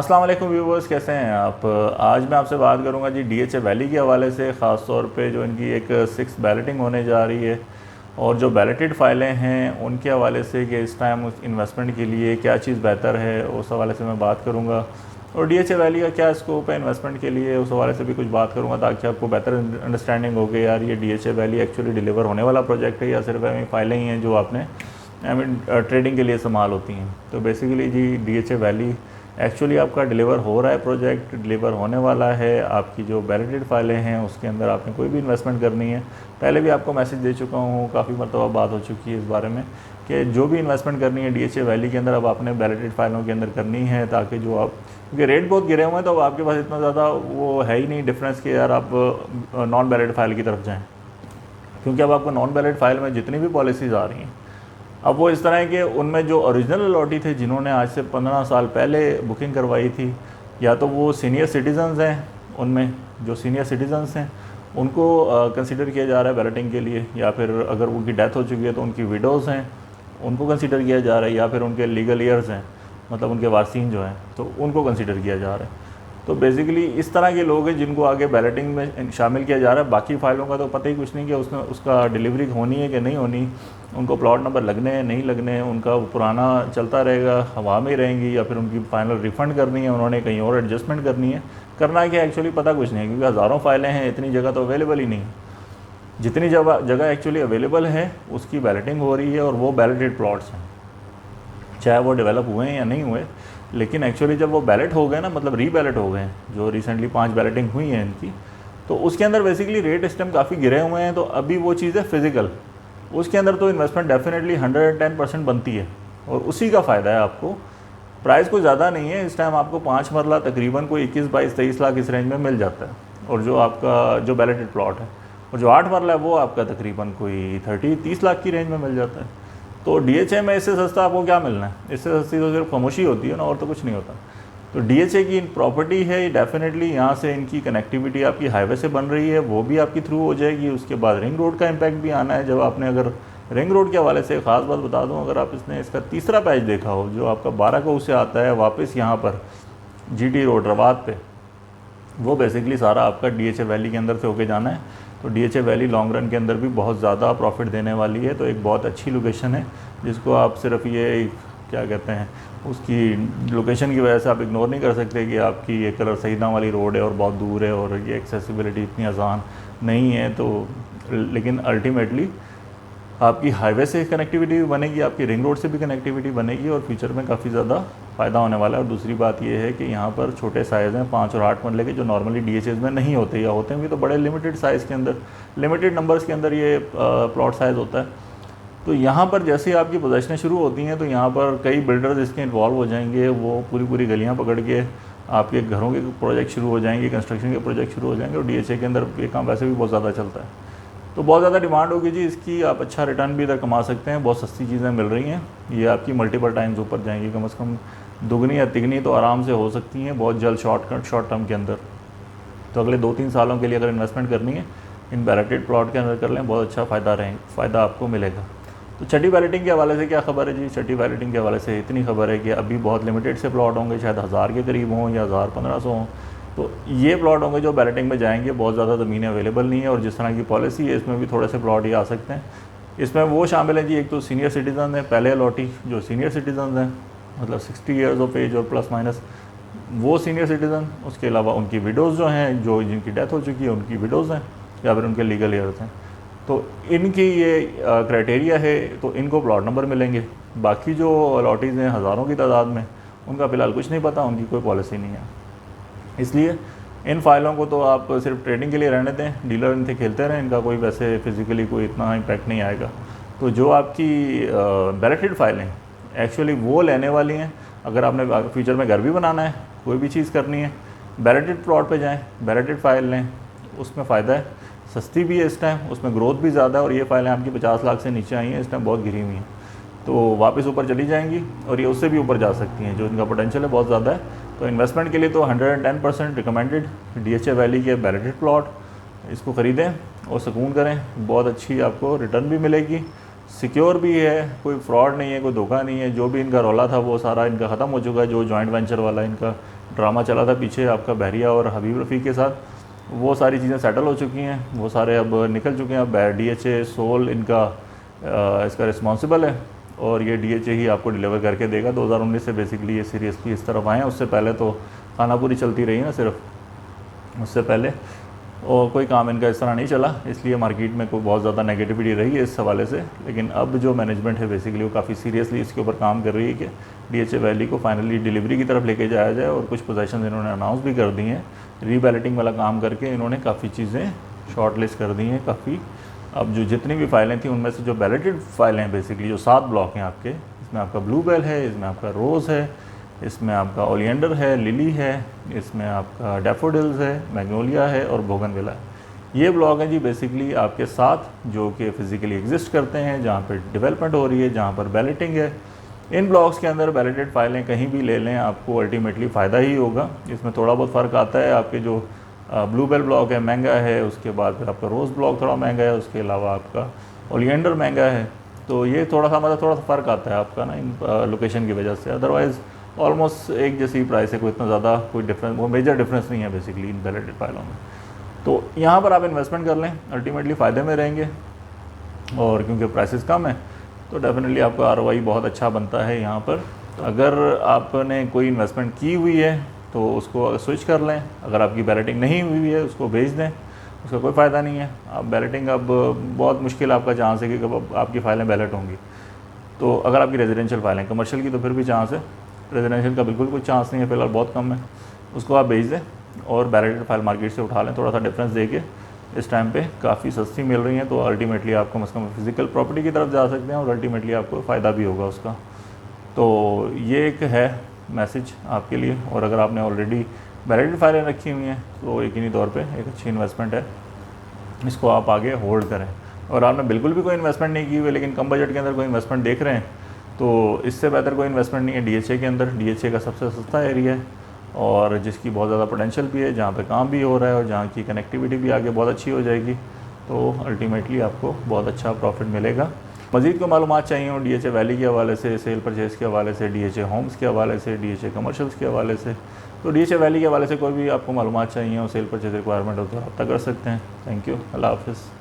अस्सलाम वालेकुम व्यूवर्स, कैसे हैं आप। आज मैं आपसे बात करूंगा जी डीएचए वैली के हवाले से, ख़ास तौर पे जो इनकी एक 6 बैलेटिंग होने जा रही है और जो बैलेटेड फाइलें हैं उनके हवाले से कि इस टाइम उस इन्वेस्टमेंट के लिए क्या चीज़ बेहतर है, उस हवाले से मैं बात करूंगा। और डीएचए वैली का क्या स्कोप है इन्वेस्टमेंट के लिए, उस हवाले से भी कुछ बात करूँगा ताकि आपको बेहतर अंडरस्टैंडिंग हो कि यार ये डीएचए वैली एक्चुअली डिलीवर होने वाला प्रोजेक्ट है या सिर्फ हमें फाइलें ही हैं जो आपने ट्रेडिंग के लिए इस्तेमाल होती हैं। तो बेसिकली जी डीएचए वैली एक्चुअली आपका डिलीवर हो रहा है, प्रोजेक्ट डिलीवर होने वाला है। आपकी जो बैलेटेड फाइलें हैं उसके अंदर आपने कोई भी इन्वेस्टमेंट करनी है, पहले भी आपको मैसेज दे चुका हूँ, काफ़ी मरतबा बात हो चुकी है इस बारे में कि जो भी इन्वेस्टमेंट करनी है डीएचए वैली के अंदर अब आपने बैलेटेड फाइलों के अंदर करनी है, ताकि जो आप, क्योंकि रेट बहुत गिरे हुए हैं तो अब आपके पास इतना ज़्यादा वो है ही नहीं डिफरेंस कि यार आप नॉन बैलेटेड फाइल की तरफ जाएँ, क्योंकि अब आपको नॉन बैलेटेड फाइल में जितनी भी पॉलिसीज़ आ रही हैं अब वो इस तरह है कि उनमें जो ओरिजिनल अलॉटी थे जिन्होंने आज से 15 साल पहले बुकिंग करवाई थी, या तो वो सीनियर सिटीजन्स हैं, उनमें जो सीनियर सिटीजन्स हैं उनको कंसीडर किया जा रहा है बैलेटिंग के लिए, या फिर अगर उनकी डेथ हो चुकी है तो उनकी विडोज़ हैं उनको कंसीडर किया जा रहा है, या फिर उनके लीगल ईयर्स हैं, मतलब उनके वारसीन जो हैं तो उनको कंसीडर किया जा रहा है। तो बेसिकली इस तरह के लोग हैं जिनको आगे बैलेटिंग में शामिल किया जा रहा है। बाकी फाइलों का तो पता ही कुछ नहीं कि उसमें उसका डिलीवरी होनी है कि नहीं होनी, उनको प्लॉट नंबर लगने हैं नहीं लगने हैं, उनका पुराना चलता रहेगा, हवा में रहेंगी, या फिर उनकी फाइनल रिफ़ंड करनी है, उन्होंने कहीं और एडजस्टमेंट करनी है, करना है कि एक्चुअली पता कुछ नहीं है, क्योंकि हज़ारों फाइलें हैं, इतनी जगह तो अवेलेबल ही नहीं। जितनी जगह एक्चुअली अवेलेबल है उसकी बैलेटिंग हो रही है, और वो बैलेटेड प्लॉट्स हैं, चाहे वो डेवलप हुए हैं या नहीं हुए। लेकिन एक्चुअली जब वो बैलेट हो गए ना, मतलब रीबैलेट हो गए हैं, जो रिसेंटली 5 बैलेटिंग हुई हैं इनकी, तो उसके अंदर बेसिकली रेट इस टाइम काफ़ी गिरे हुए हैं। तो अभी वो चीज़ है फिज़िकल, उसके अंदर तो इन्वेस्टमेंट डेफिनेटली 110% बनती है, और उसी का फ़ायदा है आपको। प्राइस कोई ज़्यादा नहीं है, इस टाइम आपको 5 मरला तकरीबन कोई 21-22-23 लाख इस रेंज में मिल जाता है, और जो आपका जो बैलेटेड प्लॉट है, और जो 8 मरला है वो आपका तकरीबन कोई 30-30 लाख की रेंज में मिल जाता है। तो डीएचए में इससे सस्ता आपको क्या मिलना है, इससे सस्ती तो सिर्फ खामोशी होती है ना, और तो कुछ नहीं होता। तो डीएचए की प्रॉपर्टी है डेफिनेटली, यहाँ से इनकी कनेक्टिविटी आपकी हाईवे से बन रही है, वो भी आपकी थ्रू हो जाएगी। उसके बाद रिंग रोड का इम्पैक्ट भी आना है। जब आपने अगर रिंग रोड के हवाले से ख़ास बात बता दूँ, अगर आप इसने इसका तीसरा पैच देखा हो जो आपका 12 को उससे आता है वापस यहाँ पर जीटी रोड रवात पे, वो बेसिकली सारा आपका डीएचए वैली के अंदर से होके जाना है। तो डीएचए वैली लॉन्ग रन के अंदर भी बहुत ज़्यादा प्रॉफिट देने वाली है। तो एक बहुत अच्छी लोकेशन है जिसको आप सिर्फ ये क्या कहते हैं, उसकी लोकेशन की वजह से आप इग्नोर नहीं कर सकते कि आपकी ये कलर सईदा वाली रोड है और बहुत दूर है और ये एक्सेसिबिलिटी इतनी आसान नहीं है। तो लेकिन अल्टीमेटली आपकी हाईवे से कनेक्टिविटी भी बनेगी, आपकी रिंग रोड से भी कनेक्टिविटी बनेगी, और फ्यूचर में काफ़ी ज़्यादा फ़ायदा होने वाला है। और दूसरी बात ये है कि यहाँ पर छोटे साइज़ हैं 5 और 8 मरले के, जो नॉर्मली डीएचएस में नहीं होते, या होते हैं भी तो बड़े लिमिटेड साइज़ के अंदर, लिमिटेड नंबर्स के अंदर ये प्लॉट साइज़ होता है। तो यहाँ पर जैसे ही आपकी पोजेशनें शुरू होती हैं तो यहाँ पर कई बिल्डर्स इसके इन्वॉल्व हो जाएंगे, वो पूरी पूरी गलियाँ पकड़ के आपके घरों के प्रोजेक्ट शुरू हो जाएंगे, कंस्ट्रक्शन के प्रोजेक्ट शुरू हो जाएंगे, और डीएचए के अंदर ये काम वैसे भी बहुत ज़्यादा चलता है। तो बहुत ज़्यादा डिमांड होगी जी इसकी, आप अच्छा रिटर्न भी इधर कमा सकते हैं, बहुत सस्ती चीज़ें मिल रही हैं, ये आपकी मल्टीपल टाइम्स ऊपर जाएंगी, कम से कम दुगनी या तिगनी तो आराम से हो सकती हैं बहुत जल्द शॉर्ट टर्म के अंदर। तो अगले 2-3 सालों के लिए अगर इन्वेस्टमेंट करनी है इन बैलेटेड प्लॉट के अंदर कर लें, बहुत अच्छा फ़ायदा आपको मिलेगा। तो छठी बैलेटिंग के हवाले से क्या खबर है जी, छठी बैलेटिंग के हवाले से इतनी खबर है कि अभी बहुत लिमिटेड से प्लॉट होंगे, शायद 1000 के करीब हों या 1000-1500 हों। तो ये प्लॉट होंगे जो बैलेटिंग में जाएंगे, बहुत ज़्यादा ज़मीनें अवेलेबल नहीं है, और जिस तरह की पॉलिसी है इसमें भी थोड़े से प्लॉट ही आ सकते हैं। इसमें वो शामिल हैं जी, एक तो सीनियर सिटीज़न हैं, पहले अलॉटी जो सीनियर सिटीज़न हैं, मतलब 60 ईयर्स ऑफ एज और प्लस माइनस, वो सीनियर सिटीज़न। उसके अलावा उनकी विडोज़ जो हैं, जो जिनकी डेथ हो चुकी है उनकी विडोज़ हैं, या फिर उनके लीगल ईयर्स हैं। तो इनकी ये क्राइटेरिया है, तो इनको प्लॉट नंबर मिलेंगे। बाकी जो अलॉटीज़ हैं हज़ारों की तादाद में, उनका फ़िलहाल कुछ नहीं पता, उनकी कोई पॉलिसी नहीं है। इसलिए इन फाइलों को तो आप सिर्फ ट्रेडिंग के लिए रहने दें, डीलर इनसे खेलते रहें, इनका कोई वैसे फ़िज़िकली कोई इतना इम्पैक्ट नहीं आएगा। तो जो आपकी बैलेटेड फाइलें एक्चुअली वो लेने वाली हैं, अगर आपने फ्यूचर में घर भी बनाना है, कोई भी चीज़ करनी है, बैलेटेड प्लॉट पे जाएं, बैलेटेड फाइल लें, उसमें फ़ायदा है, सस्ती भी है इस टाइम, उसमें ग्रोथ भी ज़्यादा है, और ये फाइलें आपकी 50 लाख से नीचे आई हैं, इस टाइम बहुत गिरी हुई हैं, तो वापस ऊपर चली जाएंगी, और ये उससे भी ऊपर जा सकती हैं, जो इनका पोटेंशियल है बहुत ज़्यादा है। तो इन्वेस्टमेंट के लिए तो 110% रिकमेंडेड डीएचए वैली के बैलेटेड प्लॉट, इसको ख़रीदें और सुकून करें, बहुत अच्छी आपको रिटर्न भी मिलेगी, सिक्योर भी है, कोई फ्रॉड नहीं है, कोई धोखा नहीं है। जो भी इनका रौला था वो सारा इनका ख़त्म हो चुका है। जो जॉइंट वेंचर वाला इनका ड्रामा चला था पीछे आपका बहरिया और हबीब रफ़ी के साथ, वो सारी चीज़ें सेटल हो चुकी हैं, वो सारे अब निकल चुके हैं। अब DHA सोल इनका इसका रिस्पॉन्सिबल है और ये DHA ही आपको डिलीवर करके देगा। 2019 से बेसिकली ये सीरियसली इस तरफ आए हैं। उससे पहले तो खानापुरी चलती रही ना सिर्फ, उससे पहले और कोई काम इनका इस तरह नहीं चला, इसलिए मार्केट में कोई बहुत ज़्यादा नेगेटिविटी रही है इस हवाले से। लेकिन अब जो मैनेजमेंट है बेसिकली वो काफ़ी सीरियसली इसके ऊपर काम कर रही है कि DHA वैली को फाइनली डिलीवरी की तरफ लेके जाया जाए। और कुछ पोजीशन इन्होंने अनाउंस भी कर दी हैं, रीबैलेटिंग वाला काम करके इन्होंने काफ़ी चीज़ें शॉर्ट लिस्ट कर दी हैं काफ़ी। अब जो जितनी भी फाइलें थी उनमें से जो बैलेटेड फाइलें हैं बेसिकली जो 7 ब्लॉक हैं आपके, इसमें आपका ब्लूबेल है, इसमें आपका रोज़ है, इसमें आपका ओलियंडर है, लिली है, इसमें आपका डैफोडिल्स है, मैग्नोलिया है और बोगनविला है। ये ब्लॉक हैं जी बेसिकली आपके साथ जो कि फ़िज़िकली एग्जिस्ट करते हैं, जहाँ पर डेवलपमेंट हो रही है, जहाँ पर बैलेटिंग है। इन ब्लॉक्स के अंदर बैलेटेड फाइलें कहीं भी ले लें आपको अल्टीमेटली फ़ायदा ही होगा। इसमें थोड़ा बहुत फ़र्क आता है। आपके जो ब्लूबेल ब्लॉक है महंगा है, उसके बाद फिर आपका रोज़ ब्लॉक थोड़ा महंगा है, उसके अलावा आपका ओलियंडर महंगा है। तो ये थोड़ा सा फ़र्क आता है आपका ना इन लोकेशन की वजह से। अदरवाइज़ ऑलमोस्ट एक जैसी प्राइस है, कोई इतना ज़्यादा कोई डिफरेंस, वो मेजर डिफरेंस नहीं है बेसिकली इन बैलेटेड फाइलों में। तो यहाँ पर आप इन्वेस्टमेंट कर लें, अल्टीमेटली फ़ायदे में रहेंगे। और क्योंकि प्राइसेस कम है तो डेफिनेटली आपका ROI बहुत अच्छा बनता है यहाँ पर। अगर आपने कोई इन्वेस्टमेंट की हुई है तो उसको स्विच कर लें। अगर आपकी बैलेटिंग नहीं हुई है उसको भेज दें, उसका कोई फ़ायदा नहीं है। आप बैलेटिंग अब बहुत मुश्किल आपका चांस है कि कब आपकी फ़ाइलें बैलेट होंगी। तो अगर आपकी रेजिडेंशियल फाइलें, कमर्शियल की तो फिर भी चांस है, रेजिडेंशियल का बिल्कुल कोई चांस नहीं है, फ़िलहाल बहुत कम है। उसको आप भेज दें और बैलेटेड फाइल मार्केट से उठा लें। थोड़ा सा डिफरेंस दे के इस टाइम पे काफ़ी सस्ती मिल रही हैं, तो अल्टीमेटली आप कम से कम फिज़िकल प्रॉपर्टी की तरफ जा सकते हैं और अल्टीमेटली आपको फ़ायदा भी होगा उसका। तो ये एक है मैसेज आपके लिए। और अगर आपने ऑलरेडी बैलेटेड फाइलें रखी हुई हैं तो यकीनी तौर पे एक अच्छी इन्वेस्टमेंट है, इसको आप आगे होल्ड करें। और आपने बिल्कुल भी कोई इन्वेस्टमेंट नहीं की हुई लेकिन कम बजट के अंदर कोई इन्वेस्टमेंट देख रहे हैं तो इससे बेहतर कोई इन्वेस्टमेंट नहीं है DHA के अंदर। DHA का सबसे सस्ता एरिया है और जिसकी बहुत ज़्यादा पोटेंशियल भी है, जहाँ पे काम भी हो रहा है और जहाँ की कनेक्टिविटी भी आगे बहुत अच्छी हो जाएगी। तो अल्टीमेटली आपको बहुत अच्छा प्रॉफिट मिलेगा। मज़ीद को मालूमात चाहिए हो DHA वैली के हवाले से, सेल परचेज़ के हवाले से, DHA होम्स के हवाले से, DHA कमर्शियल्स के हवाले से, तो DHA वैली के हवाले से कोई भी आपको मालूमात चाहिए हो, सेल परचेज़ रिक्वायरमेंट हो तो रब्ता कर सकते हैं। थैंक यू, अल्लाह हाफ़िज़।